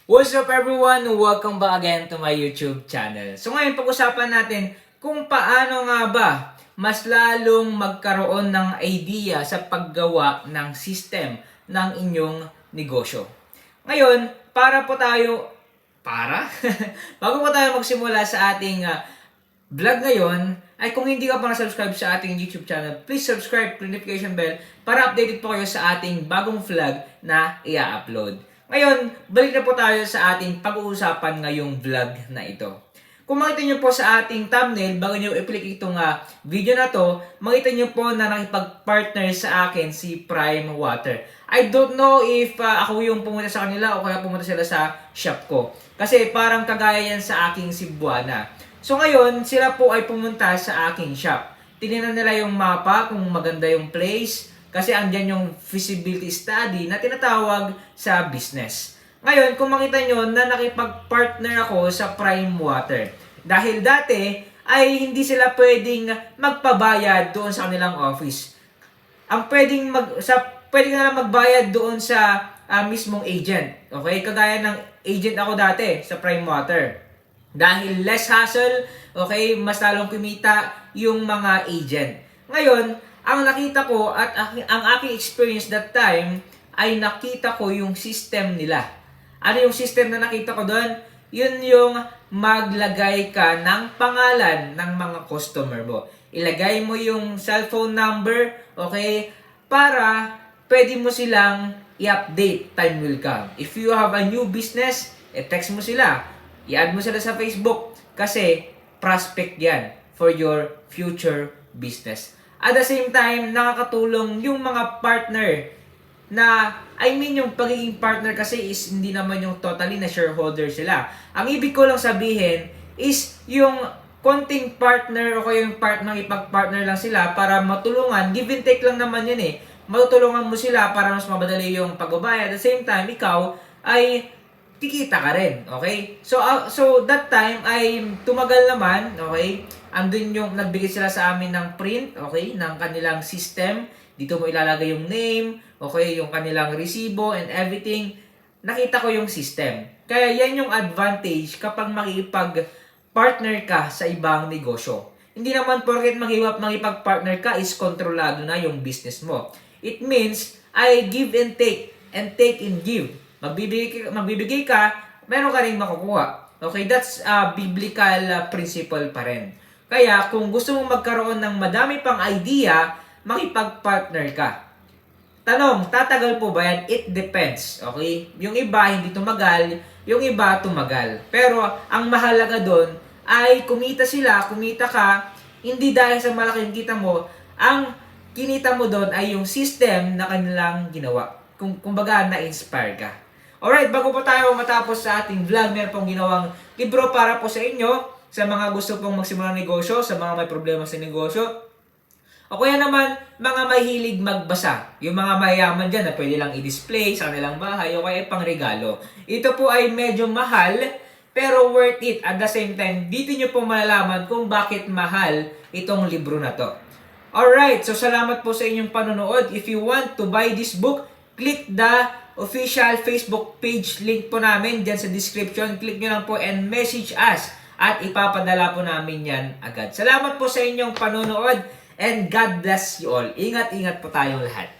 What's up everyone? Welcome back again to my YouTube channel. So ngayon pag-usapan natin kung paano nga ba mas lalong magkaroon ng idea sa paggawa ng system ng inyong negosyo. Ngayon, bago po tayo magsimula sa ating vlog ngayon, ay kung hindi ka pa na-subscribe sa ating YouTube channel, please subscribe, click notification bell para updated po kayo sa ating bagong vlog na i-upload. Ngayon, balik na po tayo sa ating pag-uusapan ngayong vlog na ito. Kung makita nyo po sa ating thumbnail, bago nyo i-click itong video na to, makita nyo po na nakipag-partner sa akin si Prime Water. I don't know if ako yung pumunta sa kanila o kaya pumunta sila sa shop ko. Kasi parang kagaya yan sa aking Cebuana. So ngayon, sila po ay pumunta sa aking shop. Tinignan nila yung mapa, kung maganda yung place, kasi andyan yung feasibility study na tinatawag sa business. Ngayon, kung makita nyo na nakipag-partner ako sa Prime Water. Dahil dati ay hindi sila pwedeng magpabayad doon sa kanilang office. Ang pwedeng na lang magbayad doon sa mismong agent. Okay? Kagaya ng agent ako dati sa Prime Water. Dahil less hassle, okay, mas lalong kumita yung mga agent. Ngayon, ang nakita ko at ang aking experience that time ay nakita ko yung system nila. Ano yung system na nakita ko doon? Yun yung maglagay ka ng pangalan ng mga customer mo. Ilagay mo yung cellphone number, okay? Para pwede mo silang i-update, time will come. If you have a new business, text mo sila. I-add mo sila sa Facebook kasi prospect yan for your future business. At the same time, nakakatulong yung mga partner na, yung pagiging partner kasi is hindi naman yung totally na shareholder sila. Ang ibig ko lang sabihin is yung konting partner o kaya yung ipag-partner lang sila para matulungan, give and take lang naman yun eh. Matutulungan mo sila para mas mabadali yung pagbabayad. At the same time, ikaw ay kikita ka rin, okay? So that time ay tumagal naman, okay? Andun yung nagbigay sila sa amin ng print, okay? Ng kanilang system. Dito mo ilalagay yung name, okay? Yung kanilang resibo and everything. Nakita ko yung system. Kaya yan yung advantage kapag makipag-partner ka sa ibang negosyo. Hindi naman porket makipag-partner ka is kontrolado na yung business mo. It means I give and take and give. Magbibigay ka, meron ka rin makukuha. Okay, that's a biblical principle pa rin. Kaya kung gusto mong magkaroon ng madami pang idea, makipag-partner ka. Tanong, tatagal po ba yan? It depends. Okay? Yung iba hindi tumagal, yung iba tumagal. Pero ang mahalaga doon ay kumita ka, hindi dahil sa malaking kita mo, ang kinita mo doon ay yung system na kanilang ginawa. Kumbaga na-inspire ka. Alright, bago po tayo matapos sa ating vlog, meron pong ginawang libro para po sa inyo, sa mga gusto pong magsimula ng negosyo, sa mga may problema sa negosyo, o kaya naman, mga mahilig magbasa. Yung mga mayayaman dyan na pwede lang i-display sa kanilang bahay o kaya pang regalo. Ito po ay medyo mahal, pero worth it. At the same time, dito nyo po malalaman kung bakit mahal itong libro na to. Alright, so salamat po sa inyong panonood. If you want to buy this book, click the official Facebook page link po namin dyan sa description. Click nyo lang po and message us at ipapadala po namin yan agad. Salamat po sa inyong panonood and God bless you all. Ingat-ingat po tayong lahat.